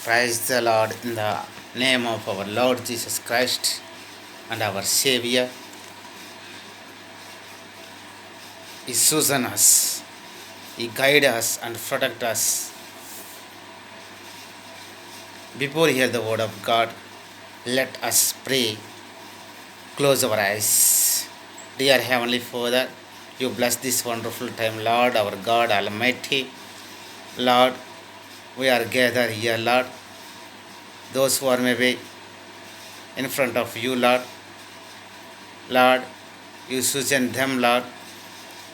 Praise the Lord in the name of our Lord Jesus Christ and our Savior. He chosen us, He guide us and protect us. Before we hear the word of God, let us pray. Close our eyes. Dear Heavenly Father, you bless this wonderful time, Lord, our God Almighty. Lord, we are gathered here, Lord. Those who are maybe in front of you, Lord. Lord, you chosen them, Lord.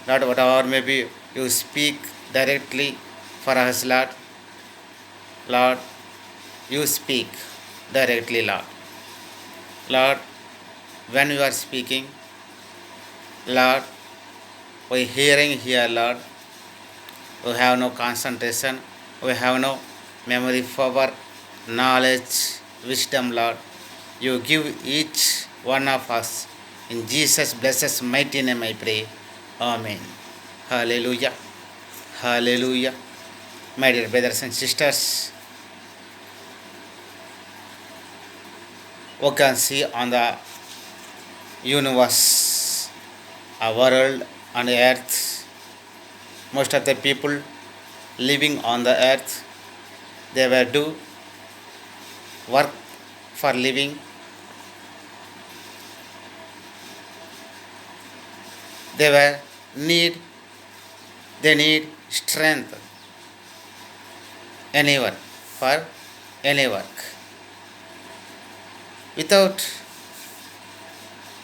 Lord, whatever maybe you speak directly for us, Lord. Lord, you speak directly, Lord. Lord, when you are speaking, Lord, we hearing here, Lord. We have no concentration, we have no memory power, knowledge, wisdom, Lord. You give each one of us. In Jesus' blessed mighty name I pray. Amen. Hallelujah. Hallelujah. My dear brothers and sisters, we can see on the universe, a world on the earth, most of the people living on the earth, they were do work for living. They were need, they need strength, anyone, for any work. Without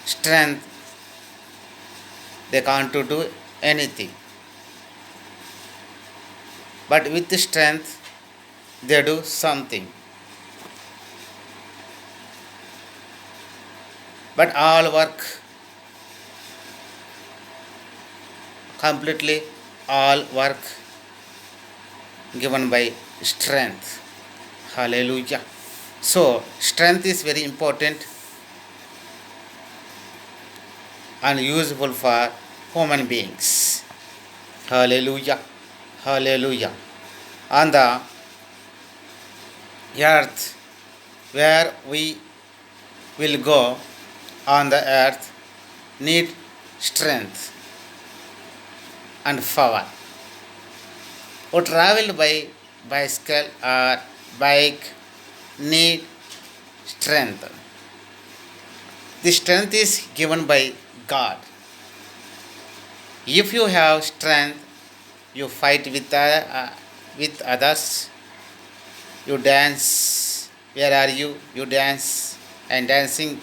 strength, they can't do anything. But with strength, they do something. But all work, completely all work given by strength. Hallelujah. So, strength is very important and useful for human beings. Hallelujah. Hallelujah. On the earth where we will go on the earth need strength and power. Who travel by bicycle or bike need strength. The strength is given by God. If you have strength, you fight with others, you dance. Where are you? You dance and dancing,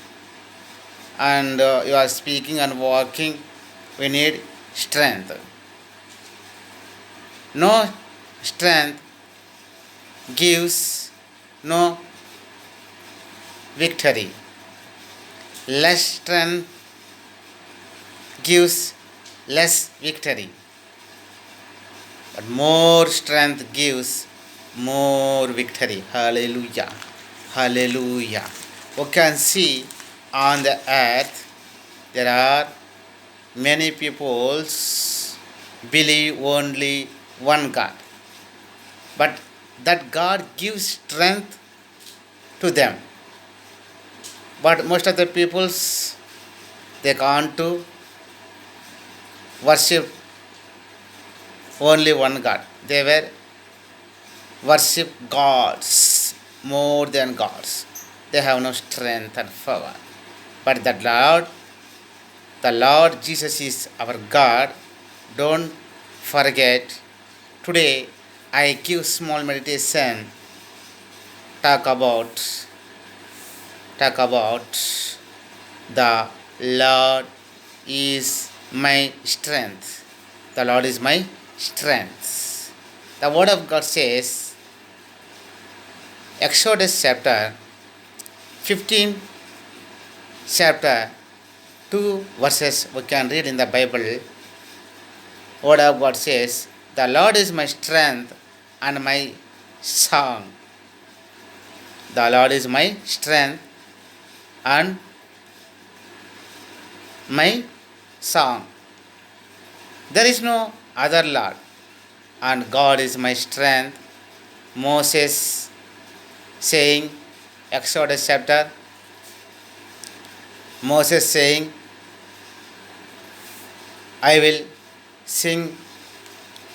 and you are speaking and walking. We need strength. No strength gives no victory. Less strength gives less victory. But more strength gives more victory. Hallelujah. Hallelujah. We can see on the earth there are many peoples believe only one God. But that God gives strength to them. But most of the peoples they can't to worship only one God. They were worship gods more than gods. They have no strength and power. But the Lord Jesus is our God. Don't forget. Today I give small meditation. Talk about the Lord is my strength. The Lord is my strength. The word of God says, Exodus chapter 15, chapter 2 verses we can read in the Bible. Word of God says, the Lord is my strength and my song. The Lord is my strength and my song. There is no other Lord, and God is my strength. Moses saying, Exodus chapter, Moses saying, I will sing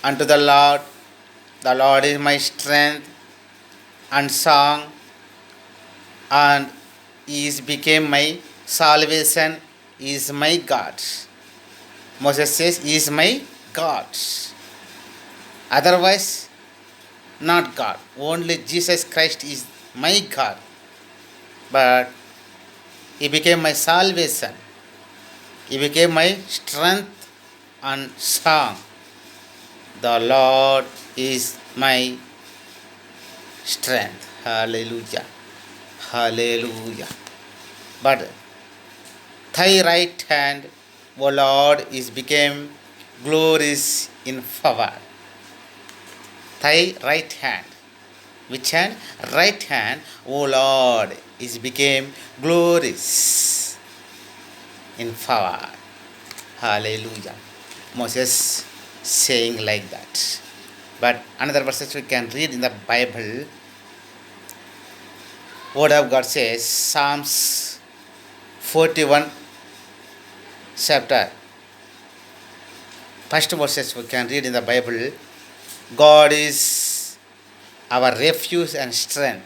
unto the Lord is my strength and song, and He is became my salvation, He is my God. Moses says, He is my God. Otherwise, not God. Only Jesus Christ is my God. But He became my salvation. He became my strength and song. The Lord is my strength. Hallelujah. Hallelujah. But thy right hand, O Lord, is became glorious in power. Thy right hand. Which hand? Right hand, O Lord, is became glorious in power. Hallelujah. Moses saying like that. But another verses we can read in the Bible. Word of God says, Psalms 41 chapter. First verses we can read in the Bible. God is our refuge and strength.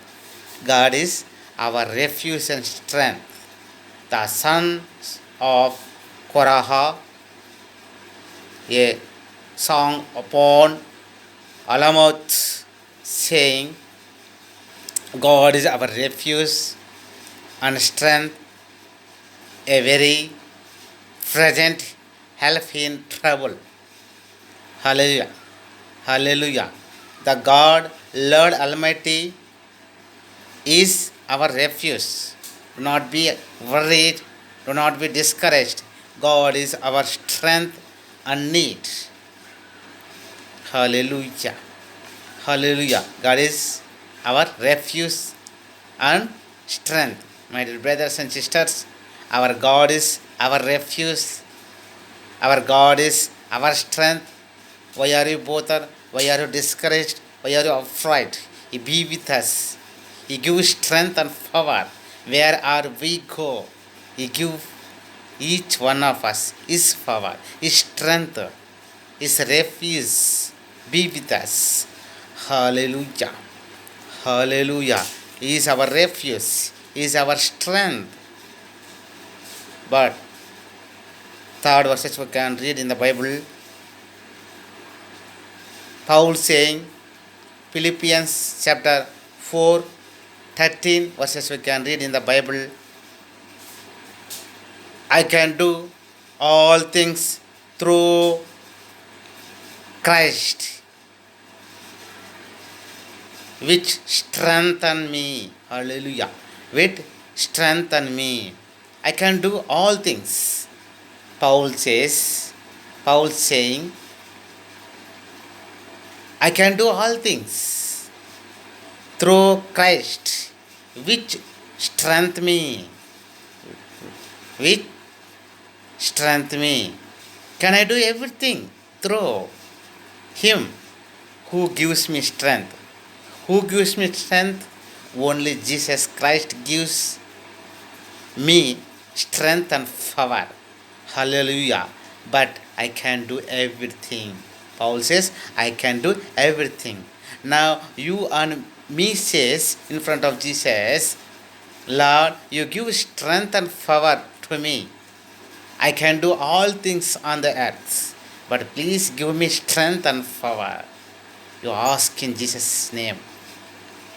God is our refuge and strength. The sons of Korah, a song upon Alamoth, saying, God is our refuge and strength, a very present help in trouble. Hallelujah. Hallelujah. The God, Lord Almighty, is our refuge. Do not be worried. Do not be discouraged. God is our strength and need. Hallelujah. Hallelujah. God is our refuge and strength. My dear brothers and sisters, our God is our refuge. Our God is our strength. Why are you bothered? Why are you discouraged? Why are you afraid? He be with us. He gives strength and power. Where are we go? He give each one of us His power, His strength, His refuge. Be with us. Hallelujah. Hallelujah. He is our refuge. He is our strength. But third verses we can read in the Bible. Paul saying, Philippians chapter 4, 13 verses we can read in the Bible. I can do all things through Christ, which strengthen me. Hallelujah. Which strengthen me. I can do all things. Paul saying, I can do all things through Christ, which strengthen me. Which strengthen me. Can I do everything through Him who gives me strength? Who gives me strength? Only Jesus Christ gives me strength and power. Hallelujah. But I can do everything. Paul says, I can do everything. Now you and me says in front of Jesus, Lord, you give strength and power to me. I can do all things on the earth, but please give me strength and power. You ask in Jesus' name.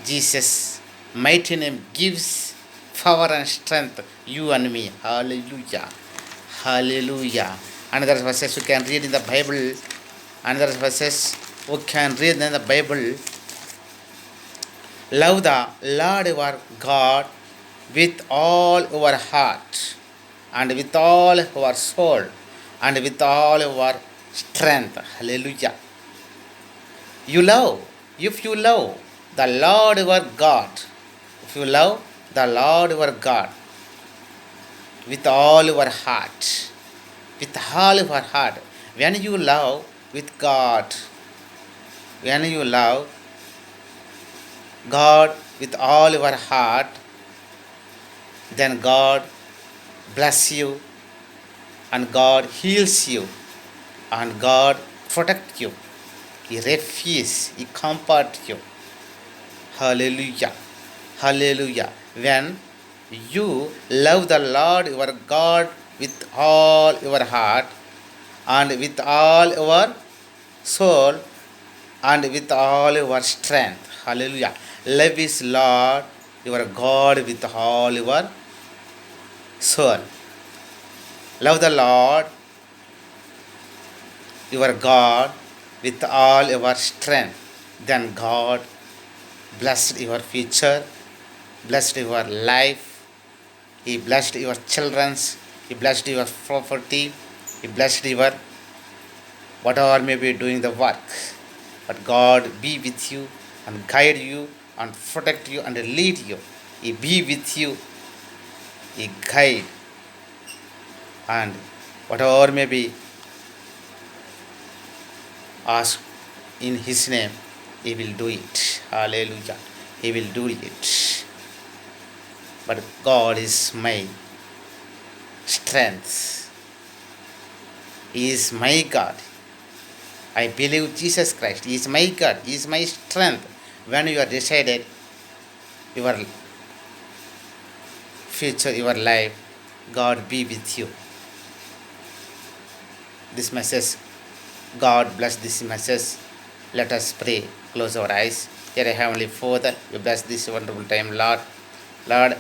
Jesus' mighty name gives power and strength, you and me. Hallelujah. Hallelujah. Another verses we can read in the Bible. Another verses we can read in the Bible. Love the Lord your God with all your heart, and with all your soul, and with all your strength. Hallelujah. If you love the Lord your God, if you love the Lord your God with all your heart, with all your heart, when you love with God, when you love God with all your heart, then God bless you, and God heals you, and God protect you. He refuges, He comfort you. Hallelujah. Hallelujah. When you love the Lord your God with all your heart and with all your soul and with all your strength. Hallelujah. Love is Lord your God with all your soul. Love the Lord your God with all your strength. Then God blessed your future, blessed your life, He blessed your children's, He blessed your property, He blessed your whatever may be doing the work. But God be with you and guide you and protect you and lead you. He be with you, He guide, and whatever may be asked in His name, He will do it. Hallelujah. He will do it. But God is my strength. He is my God. I believe Jesus Christ. He is my God. He is my strength. When you are decided your future, your life, God be with you. This message, God bless this message. Let us pray. Close our eyes. Dear Heavenly Father, you bless this wonderful time, Lord. Lord,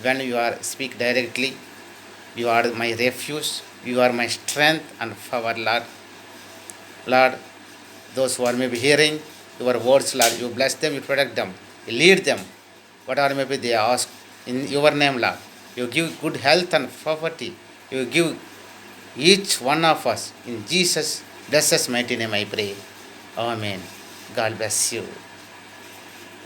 when you are speak directly, you are my refuge. You are my strength and power, Lord. Lord, those who are maybe hearing your words, Lord, you bless them, you protect them, you lead them. Whatever maybe they ask in your name, Lord. You give good health and property. You give each one of us. In Jesus' blessed mighty name I pray. Amen. God bless you.